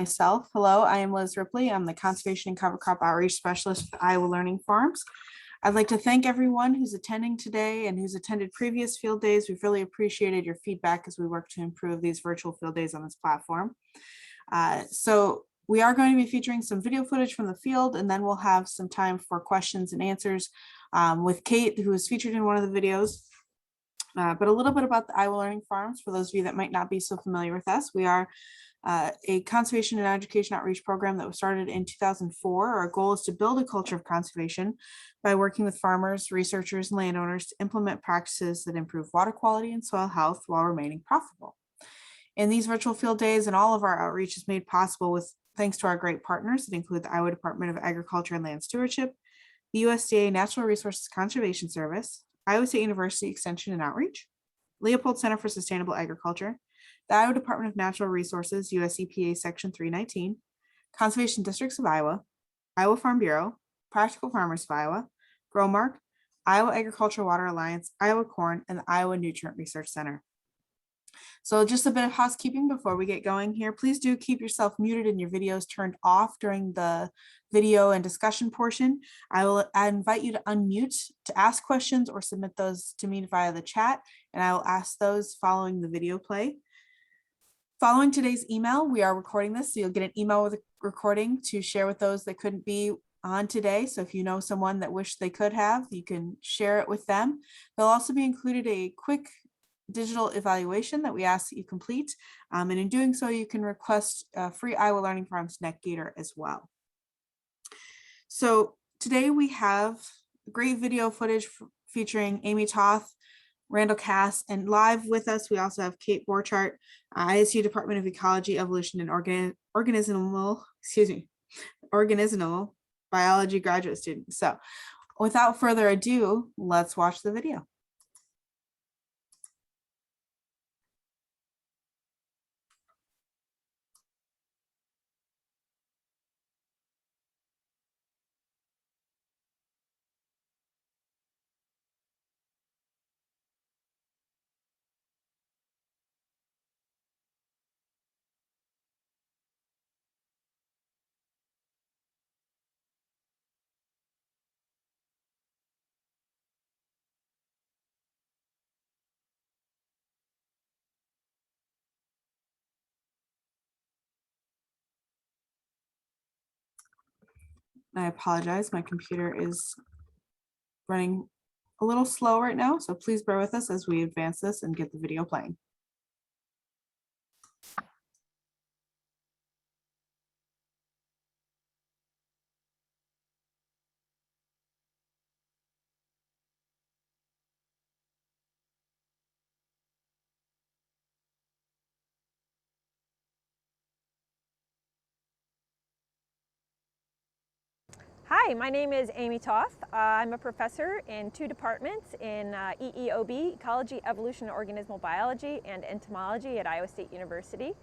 myself. Hello, I am Liz Ripley. I'm the Conservation and Cover Crop Outreach Specialist for Iowa Learning Farms. I'd like to thank everyone who's attending today and who's attended previous field days. We've really appreciated your feedback as we work to improve these virtual field days on this platform. So we are going to be featuring some video footage from the field, and then we'll have some time for questions and answers with Kate, who was featured in one of the videos. But a little bit about the Iowa Learning Farms, for those of you that might not be so familiar with us. We are a conservation and education outreach program that was started in 2004. Our goal is to build a culture of conservation by working with farmers, researchers, and landowners to implement practices that improve water quality and soil health while remaining profitable. And these virtual field days and all of our outreach is made possible with thanks to our great partners that include the Iowa Department of Agriculture and Land Stewardship, the USDA Natural Resources Conservation Service, Iowa State University Extension and Outreach, Leopold Center for Sustainable Agriculture, the Iowa Department of Natural Resources, US EPA Section 319, Conservation Districts of Iowa, Iowa Farm Bureau, Practical Farmers of Iowa, GrowMark, Iowa Agricultural Water Alliance, Iowa Corn, and the Iowa Nutrient Research Center. So just a bit of housekeeping before we get going here. Please do keep yourself muted and your videos turned off during the video and discussion portion. I invite you to unmute to ask questions or submit those to me via the chat, and I will ask those following the video play. Following today's email, we are recording this, so you'll get an email with a recording to share with those that couldn't be on today. So if you know someone that wished they could have, you can share it with them. There'll also be included a quick digital evaluation that we ask that you complete. And in doing so, you can request free Iowa Learning Farms Neck Gator as well. So today we have great video footage featuring Amy Toth, Randall Cass, and live with us, we also have Kate Borchardt, ISU Department of Ecology, Evolution, and Organismal Biology graduate student. So without further ado, let's watch the video. I apologize, my computer is running a little slow right now, so please bear with us as we advance this and get the video playing. Hi, my name is Amy Toth. I'm a professor in 2 departments in EEOB, Ecology, Evolution, and Organismal Biology, and Entomology at Iowa State University.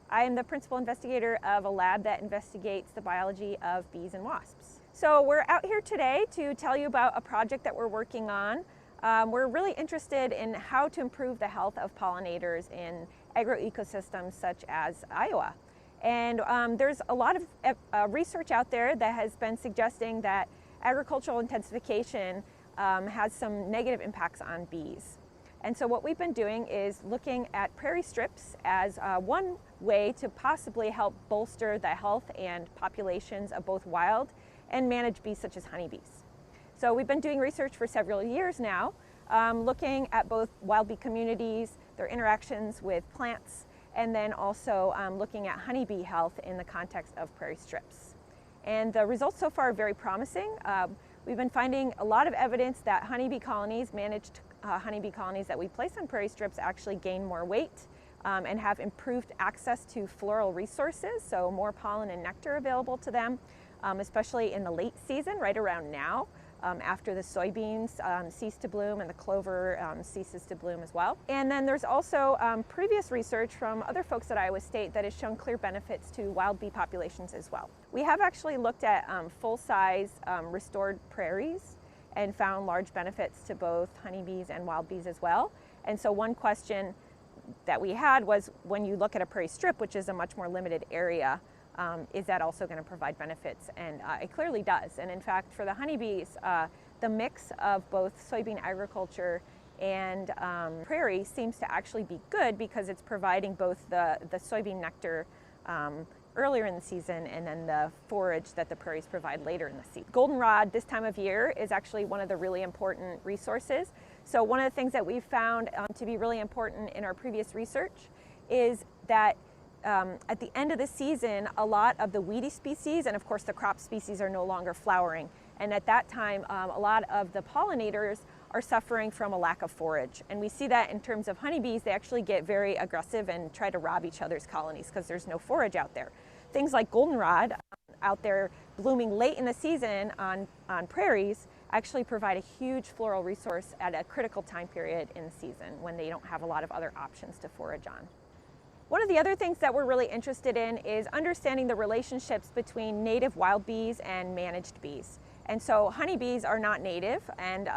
I am the principal investigator of a lab that investigates the biology of bees and wasps. So we're out here today to tell you about a project that we're working on. We're really interested in how to improve the health of pollinators in agroecosystems such as Iowa. And there's a lot of research out there that has been suggesting that agricultural intensification has some negative impacts on bees. And so what we've been doing is looking at prairie strips as one way to possibly help bolster the health and populations of both wild and managed bees such as honeybees. So we've been doing research for several years now, looking at both wild bee communities, their interactions with plants, and then also looking at honeybee health in the context of prairie strips. And the results so far are very promising. We've been finding a lot of evidence that honeybee colonies, managed honeybee colonies that we place on prairie strips actually gain more weight and have improved access to floral resources, so more pollen and nectar available to them, especially in the late season, right around now. After the soybeans cease to bloom and the clover ceases to bloom as well. And then there's also previous research from other folks at Iowa State that has shown clear benefits to wild bee populations as well. We have actually looked at full-size restored prairies and found large benefits to both honeybees and wild bees as well. And so one question that we had was, when you look at a prairie strip, which is a much more limited area, is that also going to provide benefits? And it clearly does. And in fact, for the honeybees, the mix of both soybean agriculture and prairie seems to actually be good because it's providing both the soybean nectar earlier in the season and then the forage that the prairies provide later in the season. Goldenrod this time of year is actually one of the really important resources. So one of the things that we've found to be really important in our previous research is that at the end of the season, a lot of the weedy species and of course the crop species are no longer flowering. And at that time, a lot of the pollinators are suffering from a lack of forage. And we see that in terms of honeybees, they actually get very aggressive and try to rob each other's colonies because there's no forage out there. Things like goldenrod out there blooming late in the season on prairies actually provide a huge floral resource at a critical time period in the season when they don't have a lot of other options to forage on. One of the other things that we're really interested in is understanding the relationships between native wild bees and managed bees. And so honeybees are not native, and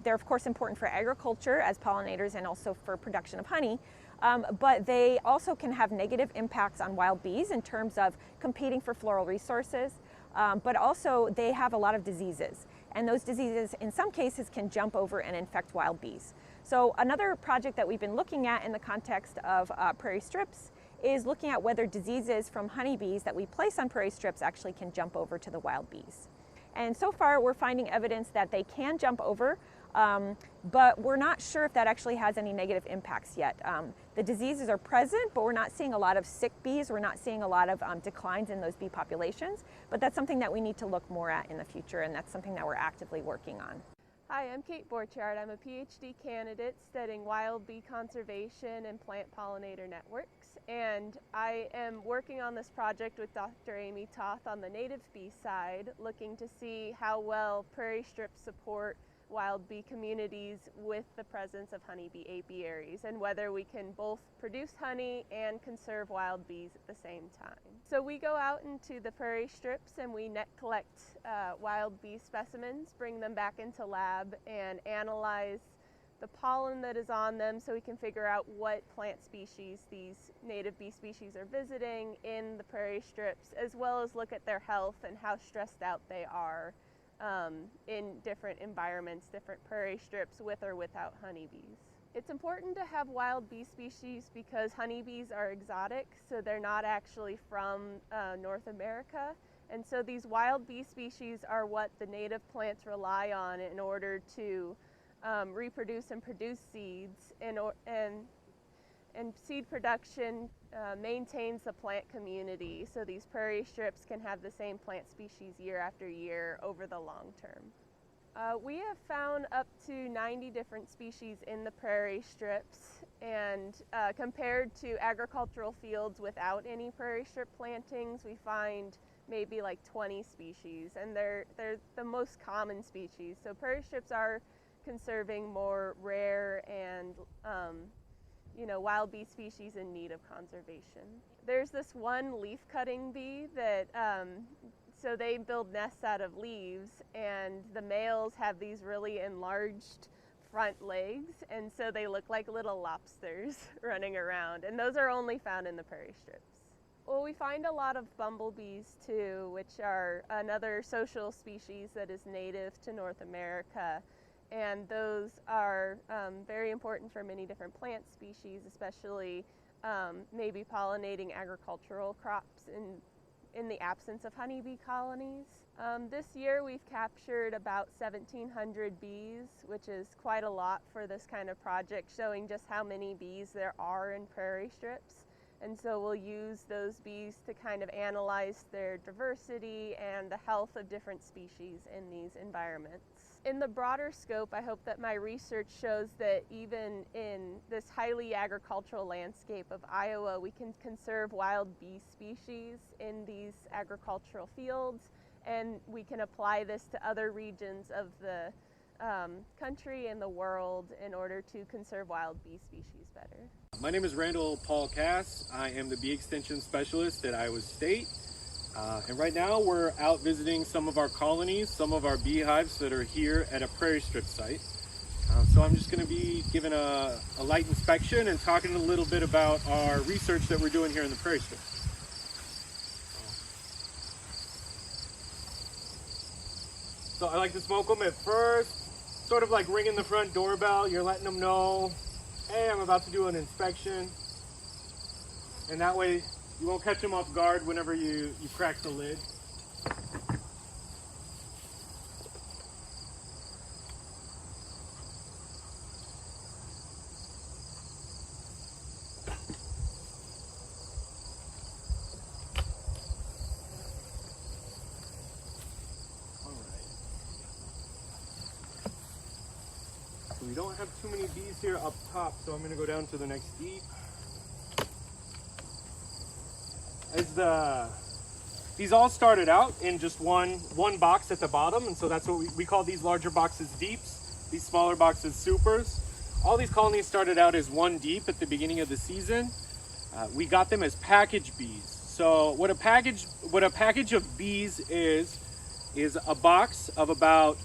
they're of course important for agriculture as pollinators and also for production of honey, but they also can have negative impacts on wild bees in terms of competing for floral resources, but also they have a lot of diseases. And those diseases in some cases can jump over and infect wild bees. So another project that we've been looking at in the context of prairie strips is looking at whether diseases from honeybees that we place on prairie strips actually can jump over to the wild bees. And so far we're finding evidence that they can jump over, but we're not sure if that actually has any negative impacts yet. The diseases are present, but we're not seeing a lot of sick bees. We're not seeing a lot of declines in those bee populations, but that's something that we need to look more at in the future, and that's something that we're actively working on. Hi, I'm Kate Borchardt. I'm a PhD candidate studying wild bee conservation and plant pollinator networks, and I am working on this project with Dr. Amy Toth on the native bee side, looking to see how well prairie strips support wild bee communities with the presence of honeybee apiaries, and whether we can both produce honey and conserve wild bees at the same time. So we go out into the prairie strips and we net collect wild bee specimens, bring them back into lab and analyze the pollen that is on them so we can figure out what plant species these native bee species are visiting in the prairie strips, as well as look at their health and how stressed out they are in different environments, different prairie strips with or without honeybees. It's important to have wild bee species because honeybees are exotic, so they're not actually from North America. And so these wild bee species are what the native plants rely on in order to reproduce and produce seeds, and seed production maintains the plant community, so these prairie strips can have the same plant species year after year over the long term. We have found up to 90 different species in the prairie strips, and compared to agricultural fields without any prairie strip plantings, we find maybe like 20 species, and they're the most common species. So prairie strips are conserving more rare and wild bee species in need of conservation. There's this one leaf-cutting bee that, so they build nests out of leaves, and the males have these really enlarged front legs, and so they look like little lobsters running around, and those are only found in the prairie strips. Well, we find a lot of bumblebees too, which are another social species that is native to North America. And those are very important for many different plant species, especially maybe pollinating agricultural crops in the absence of honeybee colonies. This year we've captured about 1,700 bees, which is quite a lot for this kind of project, showing just how many bees there are in prairie strips. And so we'll use those bees to kind of analyze their diversity and the health of different species in these environments. In the broader scope, I hope that my research shows that even in this highly agricultural landscape of Iowa, we can conserve wild bee species in these agricultural fields, and we can apply this to other regions of the country and the world in order to conserve wild bee species better. My name is Randall Cass. I am the Bee Extension Specialist at Iowa State. And right now we're out visiting some of our colonies, some of our beehives that are here at a prairie strip site. So I'm just going to be giving a light inspection and talking a little bit about our research that we're doing here in the prairie strip. So I like to smoke them at first, sort of like ringing the front doorbell. You're letting them know, hey, I'm about to do an inspection. And that way you won't catch them off guard whenever you crack the lid. We don't have too many bees here up top, so I'm going to go down to the next deep. These all started out in just one box at the bottom, and so that's what we call these larger boxes deeps, these smaller boxes supers. All these colonies started out as one deep at the beginning of the season. We got them as package bees. So what a package of bees is a box of about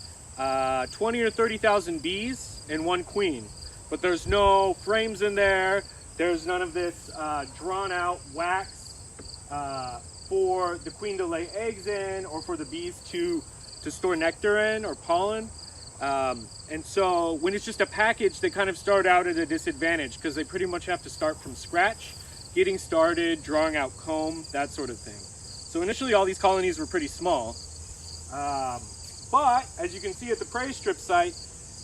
20 or 30,000 bees and one queen. But there's no frames in there. There's none of this drawn out wax for the queen to lay eggs in, or for the bees to store nectar in or pollen. And so when it's just a package, they kind of start out at a disadvantage because they pretty much have to start from scratch, getting started, drawing out comb, that sort of thing. So initially all these colonies were pretty small. But as you can see at the Prairie Strip site,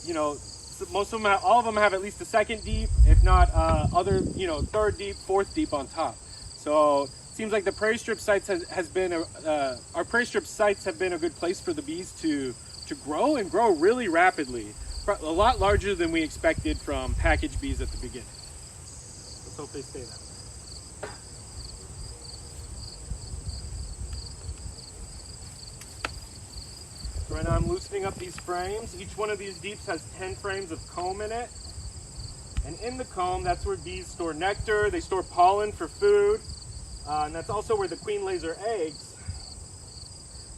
you know, most of them, all of them have at least a second deep, if not third deep, fourth deep on top. So it seems like the Prairie Strip sites our Prairie Strip sites have been a good place for the bees to grow and grow really rapidly, a lot larger than we expected from package bees at the beginning. Let's hope they stay that way. So right now I'm loosening up these frames. Each one of these deeps has 10 frames of comb in it. And in the comb, that's where bees store nectar, they store pollen for food, and that's also where the queen lays her eggs.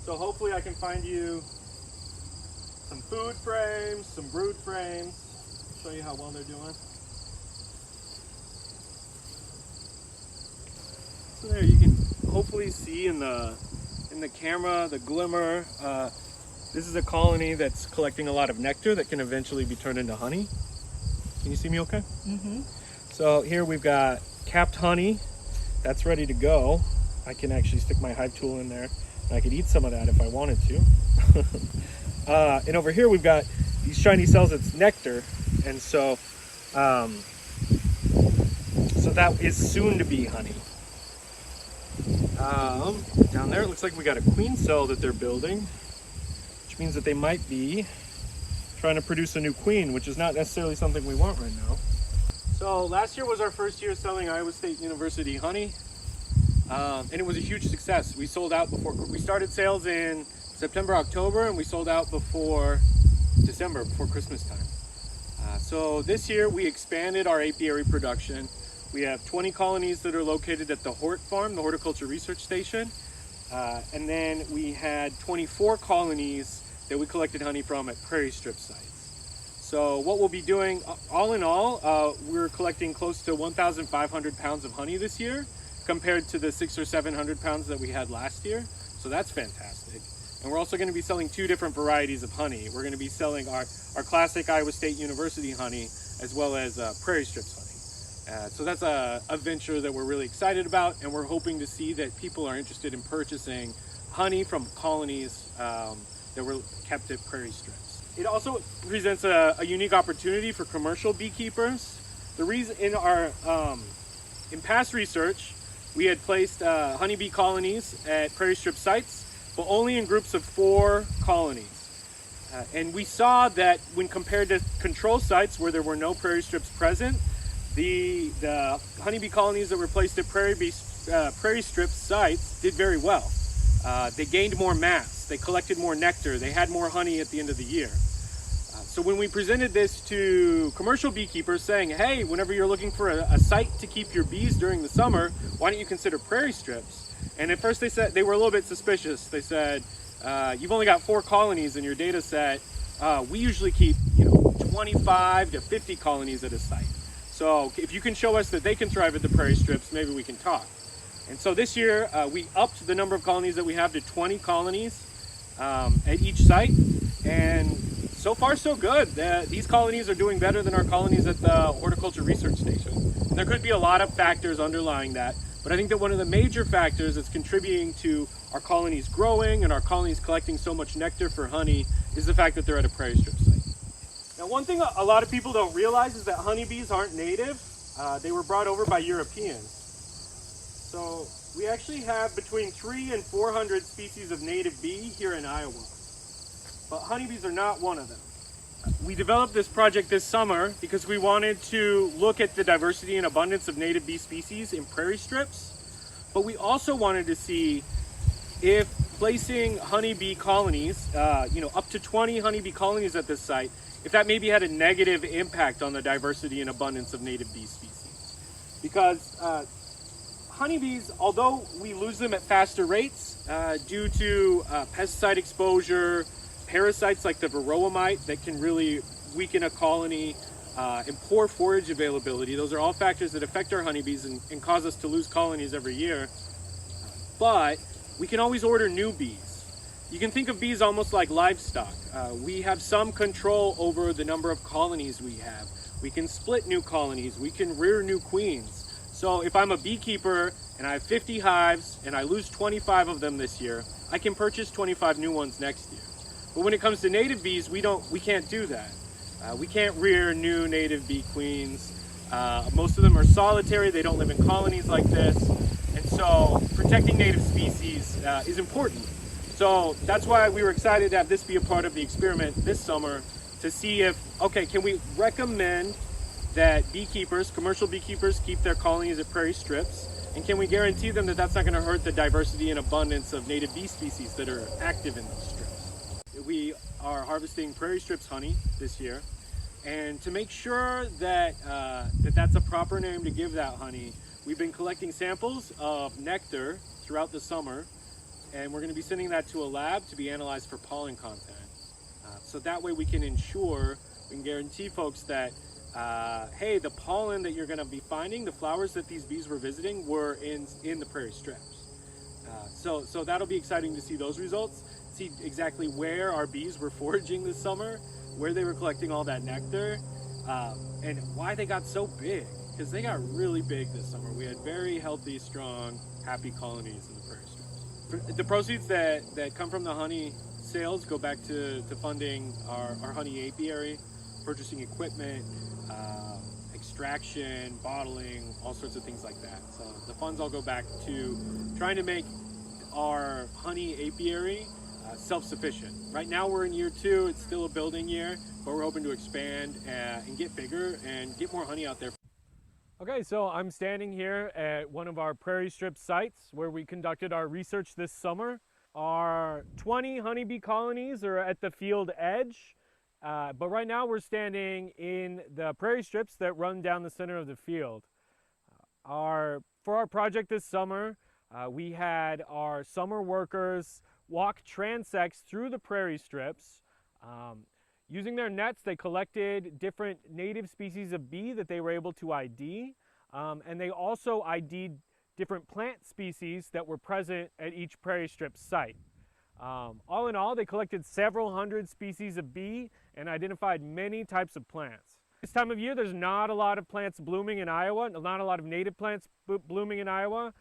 So hopefully I can find you some food frames, some brood frames, show you how well they're doing. So there you can hopefully see in the camera, the glimmer, this is a colony that's collecting a lot of nectar that can eventually be turned into honey. Can you see me okay? Mm-hmm. So here we've got capped honey that's ready to go. I can actually stick my hive tool in there and I could eat some of that if I wanted to. And over here we've got these shiny cells, it's nectar. And so, so that is soon to be honey. Down there it looks like we got a queen cell that they're building, which means that they might be trying to produce a new queen, which is not necessarily something we want right now. So last year was our first year selling Iowa State University honey, and it was a huge success. We sold out before, we started sales in September, October, and we sold out before December, before Christmas time. So this year we expanded our apiary production. We have 20 colonies that are located at the Hort Farm, the Horticulture Research Station. And then we had 24 colonies that we collected honey from at Prairie Strip sites. So what we'll be doing, all in all, we're collecting close to 1,500 pounds of honey this year, compared to the 600 or 700 pounds that we had last year. So that's fantastic. And we're also going to be selling two different varieties of honey. We're going to be selling our classic Iowa State University honey, as well as Prairie Strips honey. So that's a venture that we're really excited about, and we're hoping to see that people are interested in purchasing honey from colonies that were kept at Prairie Strips. It also presents a unique opportunity for commercial beekeepers. The reason in past research, we had placed honeybee colonies at Prairie Strip sites, but only in groups of 4 colonies. And we saw that when compared to control sites where there were no Prairie Strips present, the honeybee colonies that were placed at Prairie Strip sites did very well. They gained more mass, they collected more nectar, they had more honey at the end of the year. So when we presented this to commercial beekeepers saying, hey, whenever you're looking for a site to keep your bees during the summer, why don't you consider Prairie Strips? And at first they were a little bit suspicious. They said, you've only got 4 colonies in your data set. We usually keep 25 to 50 colonies at a site. So if you can show us that they can thrive at the Prairie Strips, maybe we can talk. And so this year, we upped the number of colonies that we have to 20 colonies at each site. And so far so good. These colonies are doing better than our colonies at the Horticulture Research Station. And there could be a lot of factors underlying that, but I think that one of the major factors that's contributing to our colonies growing and our colonies collecting so much nectar for honey is the fact that they're at a prairie strip site. Now, one thing a lot of people don't realize is that honeybees aren't native. They were brought over by Europeans. So we actually have between 300 and 400 species of native bee here in Iowa, but honeybees are not one of them. We developed this project this summer because we wanted to look at the diversity and abundance of native bee species in prairie strips, but we also wanted to see if placing honeybee colonies, up to 20 honeybee colonies at this site, if that maybe had a negative impact on the diversity and abundance of native bee species. Because honeybees, although we lose them at faster rates due to pesticide exposure, parasites like the varroa mite that can really weaken a colony, and poor forage availability, those are all factors that affect our honeybees and cause us to lose colonies every year. But we can always order new bees. You can think of bees almost like livestock. We have some control over the number of colonies we have. We can split new colonies. We can rear new queens. So if I'm a beekeeper and I have 50 hives and I lose 25 of them this year, I can purchase 25 new ones next year. But when it comes to native bees, we can't do that. We can't rear new native bee queens. Most of them are solitary. They don't live in colonies like this. And so protecting native species is important. So that's why we were excited to have this be a part of the experiment this summer to see if, okay, can we recommend that beekeepers, commercial beekeepers, keep their colonies at prairie strips? And can we guarantee them that that's not going to hurt the diversity and abundance of native bee species that are active in those strips? We are harvesting prairie strips honey this year. And to make sure that, that's a proper name to give that honey, we've been collecting samples of nectar throughout the summer. And we're going to be sending that to a lab to be analyzed for pollen content. So that way we can guarantee folks that, hey, the pollen that you're going to be finding, the flowers that these bees were visiting were in the prairie strips. So that'll be exciting to see those results, see exactly where our bees were foraging this summer, where they were collecting all that nectar, and why they got so big, because they got really big this summer. We had very healthy, strong, happy colonies in the prairie strips. The proceeds that come from the honey sales go back to funding our honey apiary, purchasing equipment, extraction, bottling, all sorts of things like that. So the funds all go back to trying to make our honey apiary self-sufficient. Right now we're in year 2, it's still a building year, but we're hoping to expand and get bigger and get more honey out there. Okay, so I'm standing here at one of our prairie strip sites where we conducted our research this summer. Our 20 honeybee colonies are at the field edge, but right now we're standing in the prairie strips that run down the center of the field. For our project this summer, we had our summer workers walk transects through the prairie strips. Using their nets, they collected different native species of bee that they were able to ID, and they also ID'd different plant species that were present at each prairie strip site. All in all, they collected several hundred species of bee and identified many types of plants. This time of year, there's not a lot of plants blooming in Iowa, not a lot of native plants blooming in Iowa,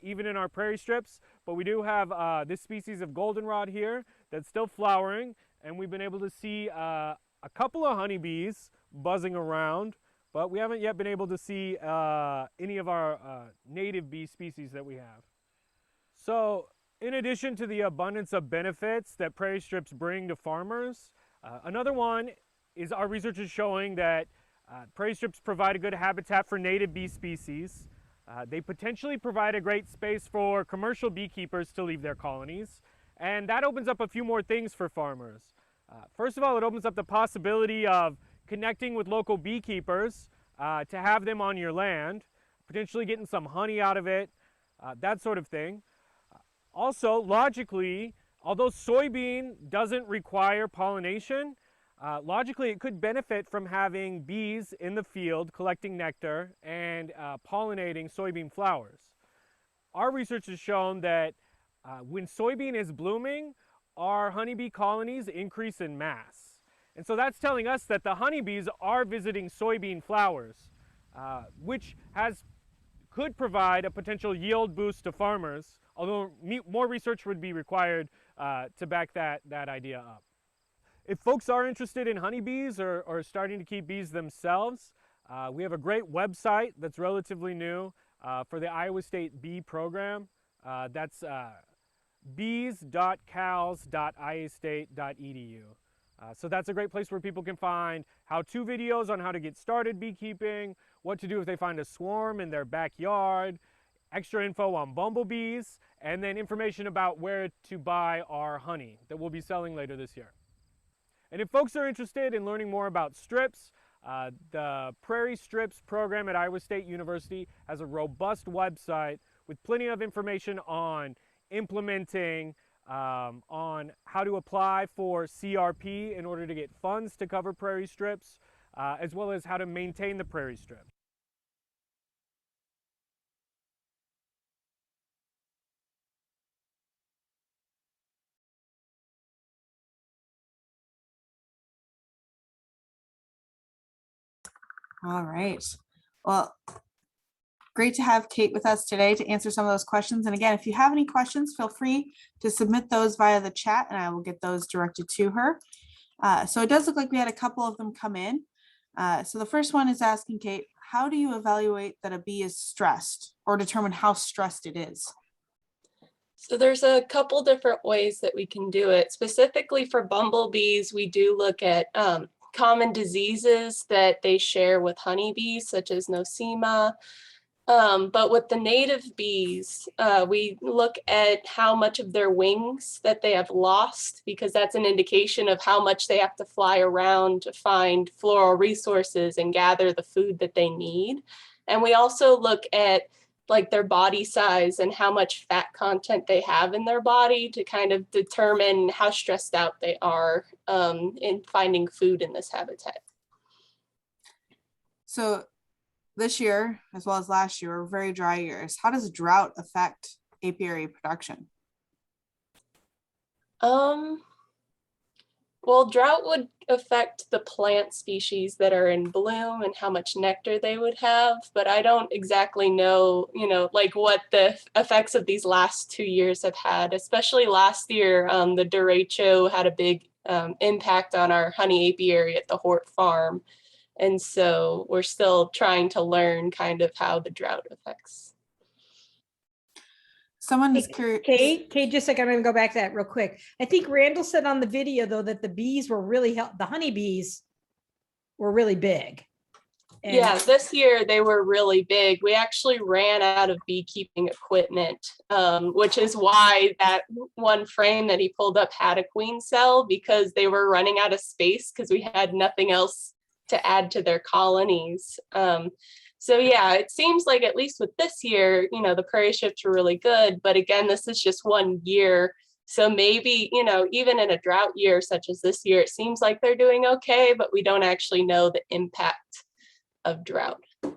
even in our prairie strips, but we do have this species of goldenrod here that's still flowering, and we've been able to see a couple of honeybees buzzing around, but we haven't yet been able to see any of our native bee species that we have. So in addition to the abundance of benefits that prairie strips bring to farmers, another one is our research is showing that prairie strips provide a good habitat for native bee species. They potentially provide a great space for commercial beekeepers to leave their colonies, and that opens up a few more things for farmers. First of all, it opens up the possibility of connecting with local beekeepers to have them on your land, potentially getting some honey out of it, that sort of thing. Also, logically, although soybean doesn't require pollination, logically it could benefit from having bees in the field collecting nectar and pollinating soybean flowers. Our research has shown that when soybean is blooming, our honeybee colonies increase in mass. And so that's telling us that the honeybees are visiting soybean flowers, which could provide a potential yield boost to farmers, although more research would be required to back that idea up. If folks are interested in honeybees or starting to keep bees themselves, we have a great website that's relatively new for the Iowa State Bee Program. That's bees.cals.iastate.edu. So that's a great place where people can find how-to videos on how to get started beekeeping, what to do if they find a swarm in their backyard, extra info on bumblebees, and then information about where to buy our honey that we'll be selling later this year. And if folks are interested in learning more about strips, the Prairie Strips program at Iowa State University has a robust website with plenty of information on implementing, on how to apply for CRP in order to get funds to cover prairie strips, as well as how to maintain the prairie strips. All right. Well, great to have Kate with us today to answer some of those questions. And again, if you have any questions, feel free to submit those via the chat and I will get those directed to her. So it does look like we had a couple of them come in. So the first one is asking Kate, how do you evaluate that a bee is stressed or determine how stressed it is? So there's a couple different ways that we can do it. Specifically for bumblebees, we do look at common diseases that they share with honeybees, such as nosema. But with the native bees, we look at how much of their wings that they have lost, because that's an indication of how much they have to fly around to find floral resources and gather the food that they need. And we also look at like their body size and how much fat content they have in their body to kind of determine how stressed out they are in finding food in this habitat. So this year, as well as last year, were very dry years. How does drought affect apiary production? Well, drought would affect the plant species that are in bloom and how much nectar they would have, but I don't exactly know, like what the effects of these last 2 years have had. Especially last year, the derecho had a big impact on our honey apiary at the Hort Farm. And so we're still trying to learn kind of how the drought affects. Someone is curious. Kate, just a second, I'm going to go back to that real quick. I think Randall said on the video, though, that the bees were really, the honeybees were really big. And yeah, this year they were really big. We actually ran out of beekeeping equipment, which is why that one frame that he pulled up had a queen cell, because they were running out of space because we had nothing else to add to their colonies. So yeah, it seems like at least with this year, the prairie strips were really good. But again, this is just 1 year. So maybe, even in a drought year such as this year, it seems like they're doing okay, but we don't actually know the impact of drought. All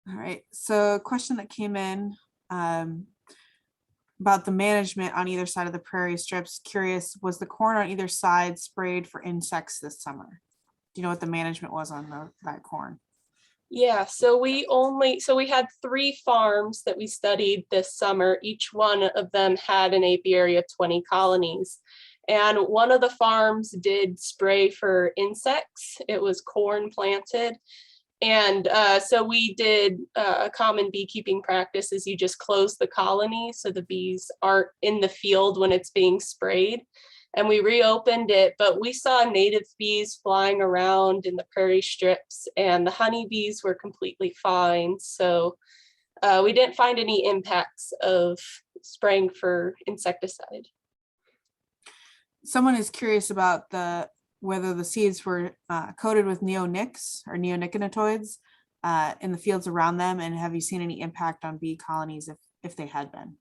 right. So a question that came in about the management on either side of the prairie strips. Curious, was the corn on either side sprayed for insects this summer? Do you know what the management was on that corn? Yeah, so we had 3 farms that we studied this summer. Each one of them had an apiary of 20 colonies. And one of the farms did spray for insects. It was corn planted. And so we did a common beekeeping practice is you just close the colony so the bees aren't in the field when it's being sprayed. And we reopened it, but we saw native bees flying around in the prairie strips and the honeybees were completely fine. So we didn't find any impacts of spraying for insecticide. Someone is curious about whether the seeds were coated with neonics or neonicotinoids in the fields around them, and have you seen any impact on bee colonies if they had been?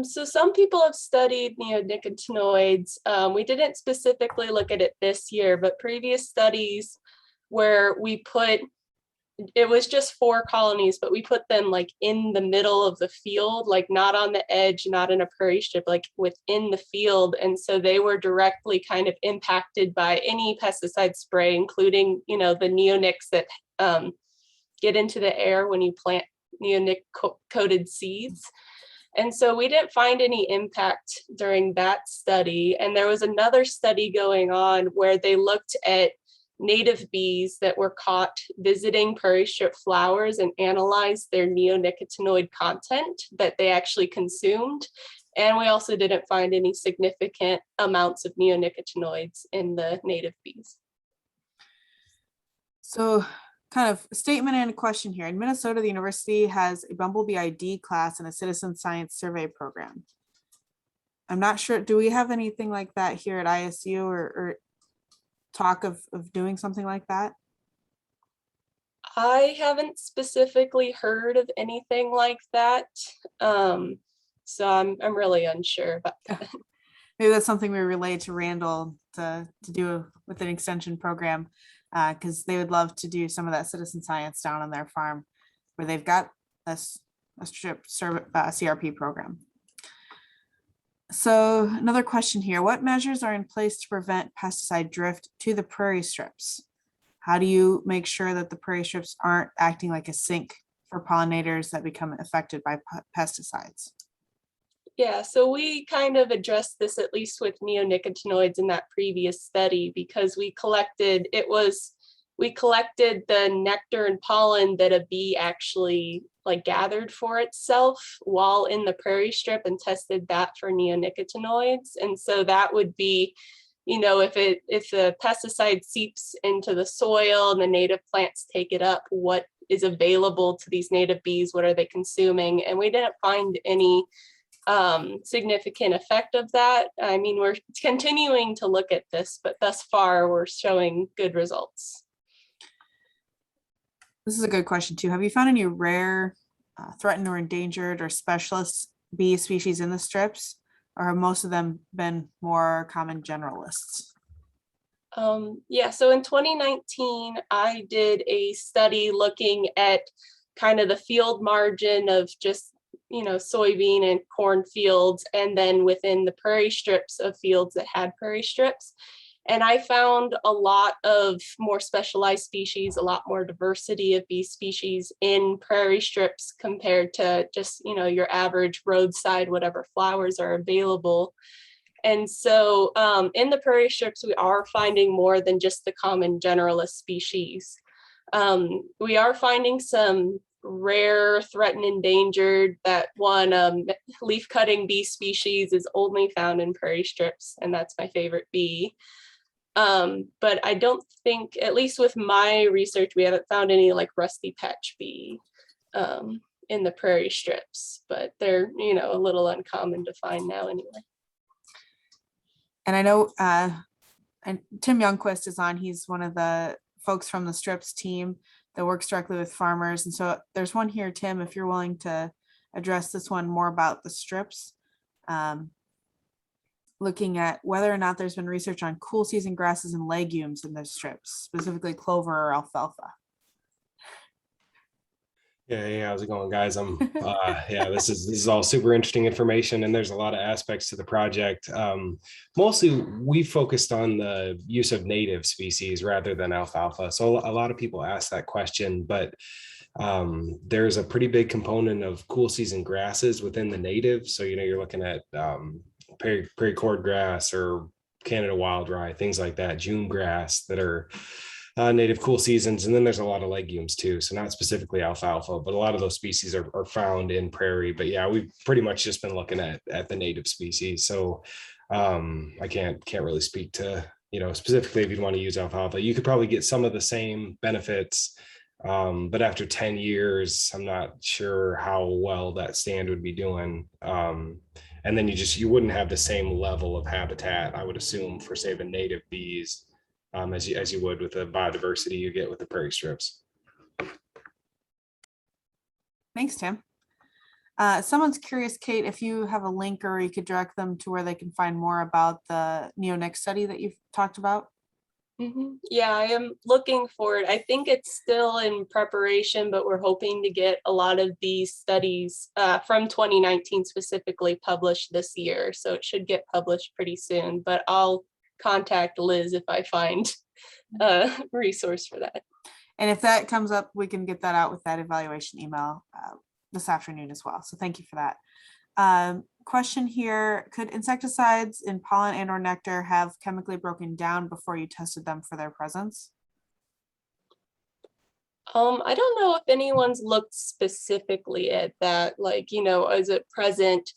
So some people have studied neonicotinoids. We didn't specifically look at it this year, but previous studies where we put it was just 4 colonies, but we put them like in the middle of the field, like not on the edge, not in a prairie strip, like within the field. And so they were directly kind of impacted by any pesticide spray, including, you know, the neonics that get into the air when you plant neonic coated seeds. And so we didn't find any impact during that study. And there was another study going on where they looked at native bees that were caught visiting prairie strip flowers and analyzed their neonicotinoid content that they actually consumed. And we also didn't find any significant amounts of neonicotinoids in the native bees. So kind of a statement and a question here. In Minnesota, the university has a Bumblebee ID class and a citizen science survey program. I'm not sure, do we have anything like that here at ISU or talk of doing something like that? I haven't specifically heard of anything like that. So I'm really unsure about that. Maybe that's something we relay to Randall to do with an extension program, because they would love to do some of that citizen science down on their farm where they've got a strip CRP program. So another question here, what measures are in place to prevent pesticide drift to the prairie strips? How do you make sure that the prairie strips aren't acting like a sink for pollinators that become affected by pesticides? Yeah, so we kind of addressed this at least with neonicotinoids in that previous study, because we collected the nectar and pollen that a bee actually like gathered for itself while in the prairie strip and tested that for neonicotinoids. And so that would be, you know, if the pesticide seeps into the soil and the native plants take it up, what is available to these native bees? What are they consuming? And we didn't find any significant effect of that. I mean, we're continuing to look at this, but thus far we're showing good results. This is a good question too. Have you found any rare, threatened or endangered or specialist bee species in the strips, or have most of them been more common generalists? Yeah, so in 2019, I did a study looking at kind of the field margin of just, you know, soybean and corn fields, and then within the prairie strips of fields that had prairie strips. And I found a lot of more specialized species, a lot more diversity of bee species in prairie strips compared to just, you know, your average roadside, whatever flowers are available. And so in the prairie strips, we are finding more than just the common generalist species. We are finding some rare, threatened, endangered. That one leaf cutting bee species is only found in prairie strips, and that's my favorite bee. But I don't think, at least with my research, we haven't found any like rusty patch bee in the prairie strips, but they're, you know, a little uncommon to find now anyway. And I know and Tim Youngquist is on, he's one of the folks from the strips team that works directly with farmers. And so there's one here, Tim, if you're willing to address this one more about the strips, looking at whether or not there's been research on cool season grasses and legumes in those strips, specifically clover or alfalfa. Yeah, hey, how's it going, guys? Yeah, this is all super interesting information, and there's a lot of aspects to the project. Mostly we focused on the use of native species rather than alfalfa. So a lot of people ask that question, but there's a pretty big component of cool season grasses within the native. So, you know, you're looking at prairie cordgrass or Canada wild rye, things like that, June grass that are native cool seasons. And then there's a lot of legumes too. So not specifically alfalfa, but a lot of those species are found in prairie. But yeah, we've pretty much just been looking at the native species. So I can't really speak to, you know, specifically if you'd want to use alfalfa. You could probably get some of the same benefits, but after 10 years, I'm not sure how well that stand would be doing. And then you wouldn't have the same level of habitat, I would assume, for say the native bees, as you would with the biodiversity you get with the prairie strips. Thanks, Tim. Someone's curious, Kate, if you have a link or you could direct them to where they can find more about the Neonic study that you've talked about. Yeah, I am looking forward. I think it's still in preparation, but we're hoping to get a lot of these studies from 2019 specifically published this year. So it should get published pretty soon, but I'll contact Liz if I find a resource for that. And if that comes up, we can get that out with that evaluation email this afternoon as well. So thank you for that. Question here, could insecticides in pollen and or nectar have chemically broken down before you tested them for their presence? I don't know if anyone's looked specifically at that, like, you know, is it present?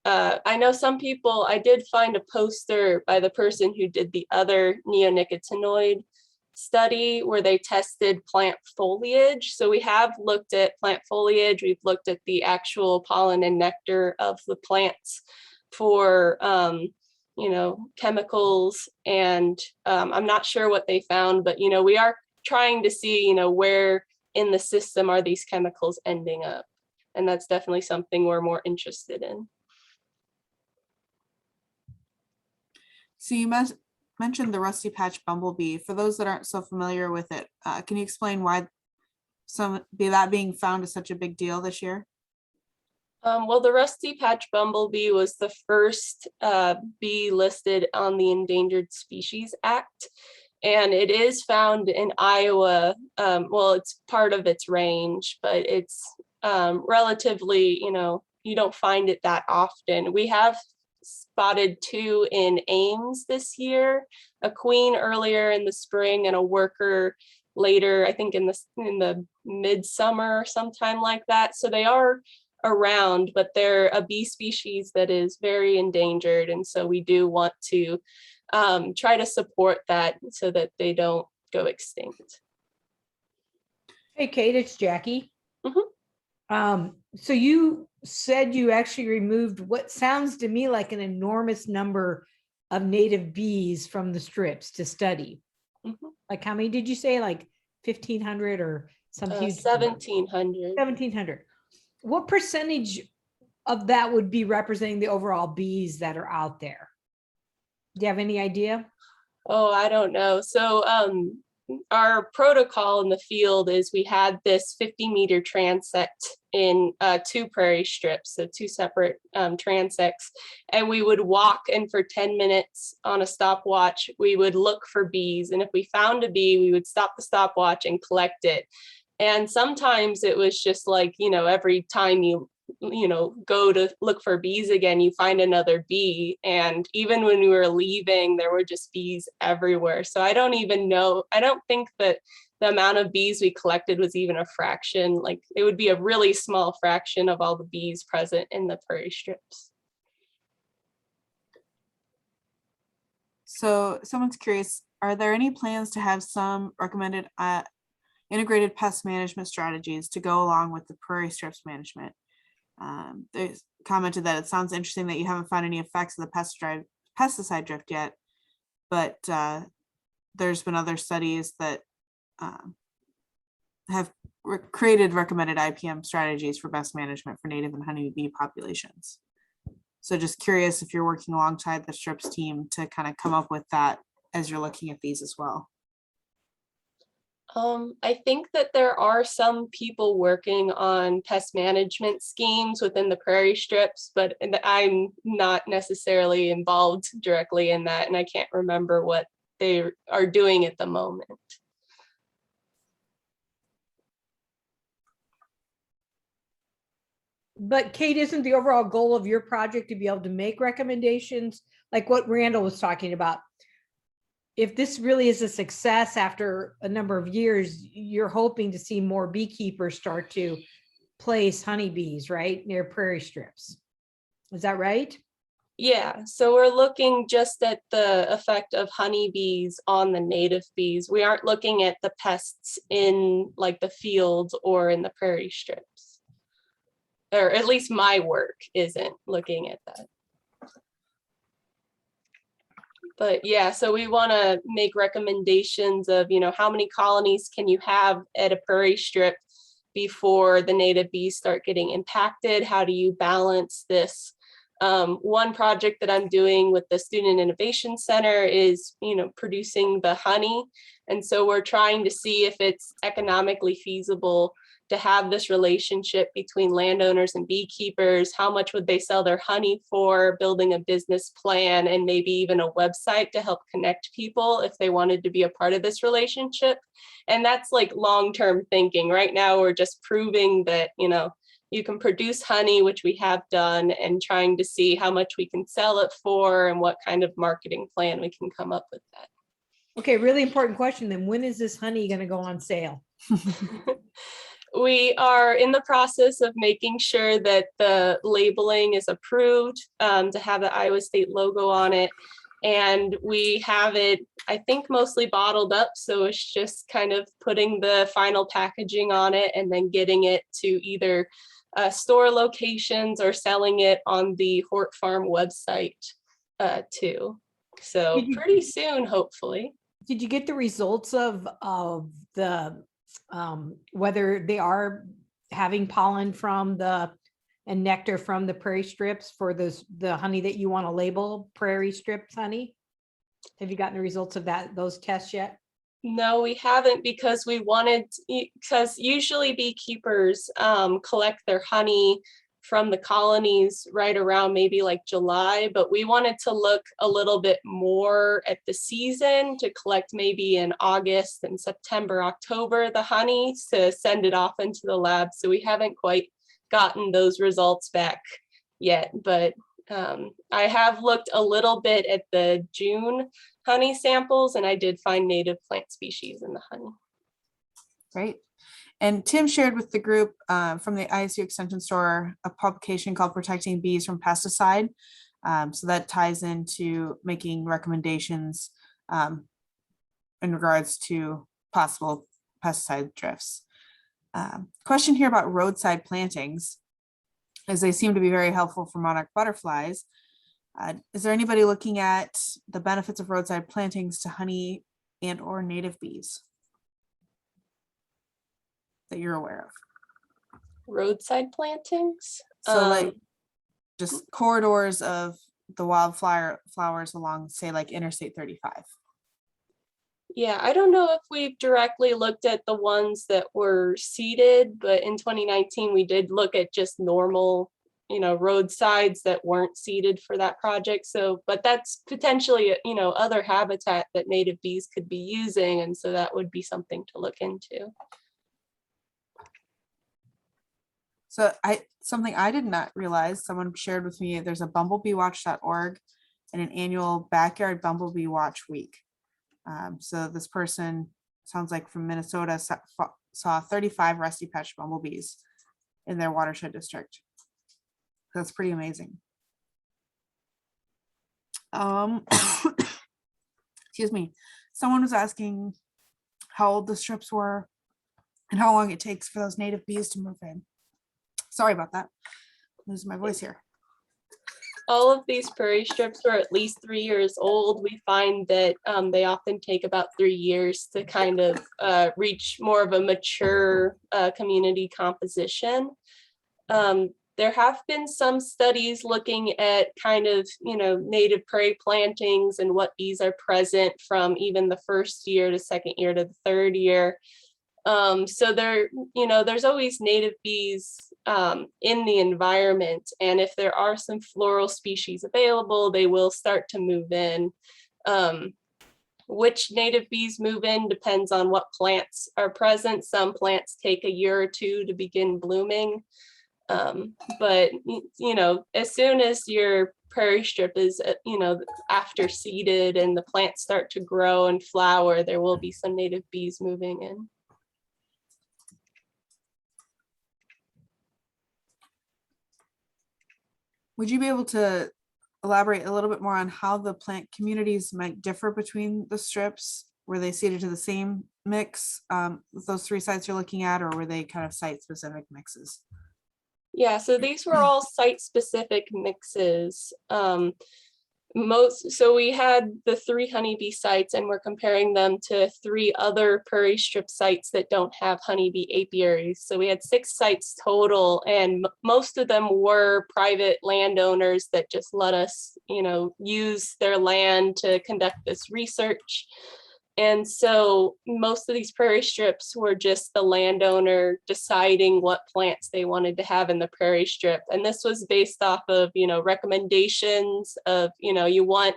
I know some people, I did find a poster by the person who did the other neonicotinoid study where they tested plant foliage. So we have looked at plant foliage, we've looked at the actual pollen and nectar of the plants for, you know, chemicals, and I'm not sure what they found, but, you know, we are trying to see, you know, where in the system are these chemicals ending up. And that's definitely something we're more interested in. So you mentioned the rusty patch bumblebee. For those that aren't so familiar with it, can you explain why that being found is such a big deal this year? Well, the rusty patch bumblebee was the first bee listed on the Endangered Species Act, and it is found in Iowa. Well, it's part of its range, but it's relatively, you know, you don't find it that often. We have spotted 2 in Ames this year, a queen earlier in the spring and a worker later, I think in the midsummer or sometime like that. So they are around, but they're a bee species that is very endangered. And so we do want to try to support that so that they don't go extinct. Hey, Kate, it's Jackie. So you said you actually removed what sounds to me like an enormous number of native bees from the strips to study. Like how many did you say? Like 1,500 or some huge? 1,700. 1,700. What percentage of that would be representing the overall bees that are out there? Do you have any idea? Oh, I don't know. So our protocol in the field is we had this 50-meter transect in 2 prairie strips, so 2 separate transects, and we would walk, and for 10 minutes on a stopwatch, we would look for bees. And if we found a bee, we would stop the stopwatch and collect it. And sometimes it was just like, you know, every time you go to look for bees again, you find another bee. And even when we were leaving, there were just bees everywhere. So I don't even know. I don't think that the amount of bees we collected was even a fraction. Like it would be a really small fraction of all the bees present in the prairie strips. So someone's curious, are there any plans to have some recommended integrated pest management strategies to go along with the prairie strips management? They commented that it sounds interesting that you haven't found any effects of the pesticide drift yet, but there's been other studies that have created recommended IPM strategies for best management for native and honeybee populations. So just curious if you're working alongside the strips team to kind of come up with that as you're looking at these as well. I think that there are some people working on pest management schemes within the prairie strips, but I'm not necessarily involved directly in that, and I can't remember what they are doing at the moment. But Kate, isn't the overall goal of your project to be able to make recommendations like what Randall was talking about? If this really is a success after a number of years, you're hoping to see more beekeepers start to place honeybees, right, near prairie strips. Is that right? Yeah, so we're looking just at the effect of honeybees on the native bees. We aren't looking at the pests in like the fields or in the prairie strips. Or at least my work isn't looking at that. But yeah, so we want to make recommendations of, you know, how many colonies can you have at a prairie strip before the native bees start getting impacted? How do you balance this One project that I'm doing with the Student Innovation Center is, producing the honey. And so we're trying to see if it's economically feasible to have this relationship between landowners and beekeepers. How much would they sell their honey for, building a business plan, and maybe even a website to help connect people if they wanted to be a part of this relationship. And that's like long-term thinking. Right now, we're just proving that, you can produce honey, which we have done, and trying to see how much we can sell it for and what kind of marketing plan we can come up with that. Okay, really important question then. When is this honey going to go on sale? We are in the process of making sure that the labeling is approved to have the Iowa State logo on it. And we have it, I think, mostly bottled up. So it's just kind of putting the final packaging on it and then getting it to either store locations or selling it on the Hort Farm website too. So pretty soon, hopefully. Did you get the results of the whether they are having pollen from and nectar from the prairie strips for the honey that you want to label prairie strips honey? Have you gotten the results of those tests yet? No, we haven't, because usually beekeepers collect their honey from the colonies right around maybe like July, but we wanted to look a little bit more at the season to collect maybe in August and September, October, the honey to send it off into the lab. So we haven't quite gotten those results back yet, but I have looked a little bit at the June honey samples, and I did find native plant species in the honey. Great. And Tim shared with the group from the ISU Extension Store a publication called Protecting Bees from Pesticide. So that ties into making recommendations in regards to possible pesticide drifts. Question here about roadside plantings, as they seem to be very helpful for monarch butterflies. Is there anybody looking at the benefits of roadside plantings to honey and or native bees that you're aware of? Roadside plantings? So like just corridors of the flowers along, say, like Interstate 35. Yeah, I don't know if we've directly looked at the ones that were seeded, but in 2019 we did look at just normal, roadsides that weren't seeded for that project. So, but that's potentially, other habitat that native bees could be using, and so that would be something to look into. So something I did not realize, someone shared with me, there's a bumblebeewatch.org and an annual backyard bumblebee watch week. So this person, sounds like from Minnesota, saw 35 rusty patch bumblebees in their watershed district. That's pretty amazing. Excuse me. Someone was asking how old the strips were and how long it takes for those native bees to move in. Sorry about that. I'm losing my voice here. All of these prairie strips are at least 3 years old. We find that they often take about 3 years to kind of reach more of a mature community composition. There have been some studies looking at kind of, native prairie plantings and what bees are present from even the first year to second year to the third year. So there's always native bees in the environment, and if there are some floral species available, they will start to move in. Which native bees move in depends on what plants are present. Some plants take a year or two to begin blooming, but as soon as your prairie strip is after seeded and the plants start to grow and flower, there will be some native bees moving in. Would you be able to elaborate a little bit more on how the plant communities might differ between the strips? Were they seeded to the same mix with those 3 sites you're looking at, or were they kind of site-specific mixes? Yeah, so these were all site-specific mixes. So we had the 3 honeybee sites, and we're comparing them to 3 other prairie strip sites that don't have honeybee apiaries. So we had 6 sites total, and most of them were private landowners that just let us, use their land to conduct this research. And so most of these prairie strips were just the landowner deciding what plants they wanted to have in the prairie strip. And this was based off of, recommendations of, you want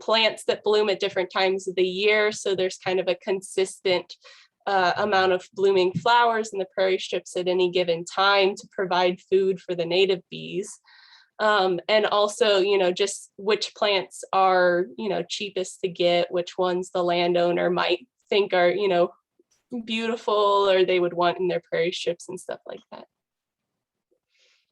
plants that bloom at different times of the year. So there's kind of a consistent amount of blooming flowers in the prairie strips at any given time to provide food for the native bees. And also, just which plants are, cheapest to get, which ones the landowner might think are, beautiful or they would want in their prairie strips and stuff like that.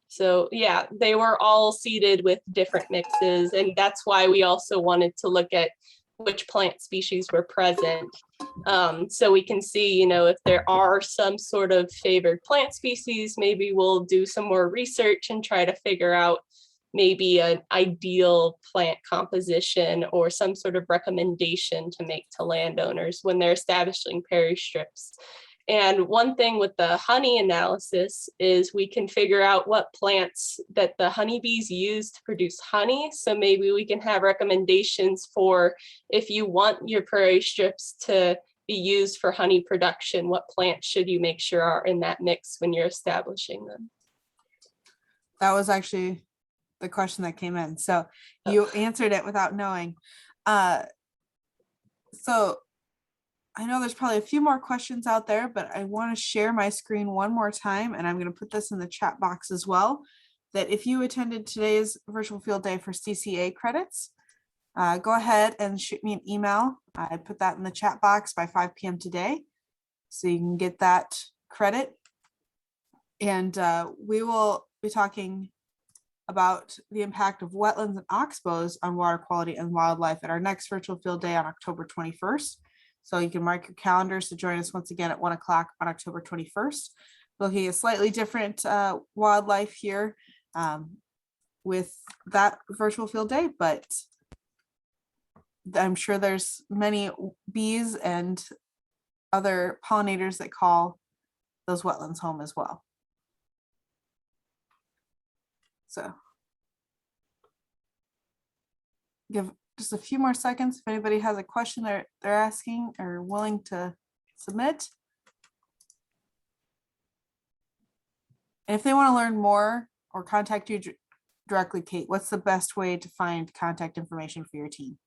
So yeah, they were all seeded with different mixes, and that's why we also wanted to look at which plant species were present. So we can see, if there are some sort of favored plant species, maybe we'll do some more research and try to figure out maybe an ideal plant composition or some sort of recommendation to make to landowners when they're establishing prairie strips. And one thing with the honey analysis is we can figure out what plants that the honeybees use to produce honey. So maybe we can have recommendations for if you want your prairie strips to be used for honey production, what plants should you make sure are in that mix when you're establishing them? That was actually the question that came in. So you answered it without knowing. So I know there's probably a few more questions out there, but I want to share my screen one more time, and I'm going to put this in the chat box as well, that if you attended today's virtual field day for CCA credits, go ahead and shoot me an email. I put that in the chat box by 5 p.m. today, so you can get that credit. And we will be talking about the impact of wetlands and oxbows on water quality and wildlife at our next virtual field day on October 21st. So you can mark your calendars to join us once again at 1 o'clock on October 21st. Looking at slightly different wildlife here with that virtual field day, but I'm sure there's many bees and other pollinators that call those wetlands home as well. So give just a few more seconds if anybody has a question they're asking or willing to submit. And if they want to learn more or contact you directly, Kate, what's the best way to find contact information for your team?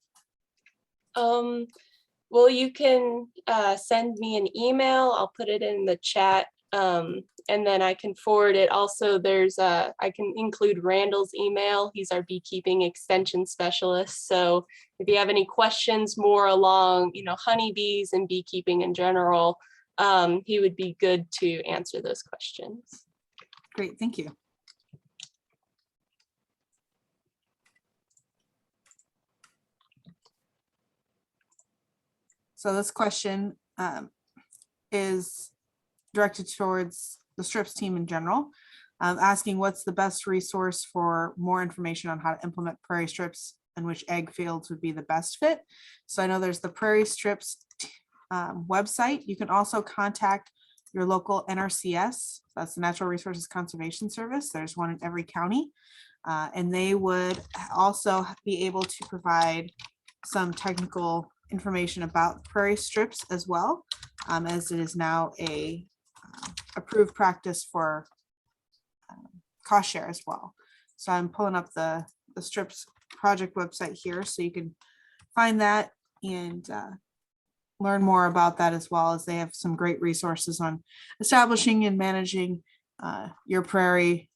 Well, you can send me an email. I'll put it in the chat. And then I can forward it. Also, I can include Randall's email. He's our beekeeping extension specialist. So if you have any questions more along, honeybees and beekeeping in general, he would be good to answer those questions. Great, thank you. So this question is directed towards the strips team in general, asking what's the best resource for more information on how to implement prairie strips and which egg fields would be the best fit. So I know there's the Prairie Strips website. You can also contact your local NRCS, that's the Natural Resources Conservation Service. There's one in every county, and they would also be able to provide some technical information about prairie strips as well, as it is now a approved practice for cost share as well. So I'm pulling up the strips project website here so you can find that and learn more about that, as well as they have some great resources on establishing and managing your prairie,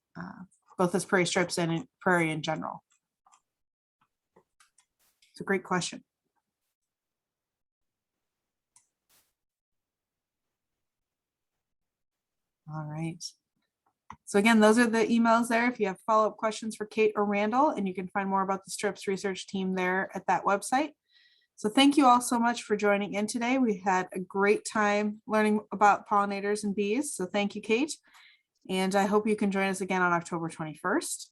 both as prairie strips and in prairie in general. It's a great question. All right. So again, those are the emails there if you have follow-up questions for Kate or Randall, and you can find more about the strips research team there at that website. So thank you all so much for joining in today. We had a great time learning about pollinators and bees. So thank you, Kate. And I hope you can join us again on October 21st.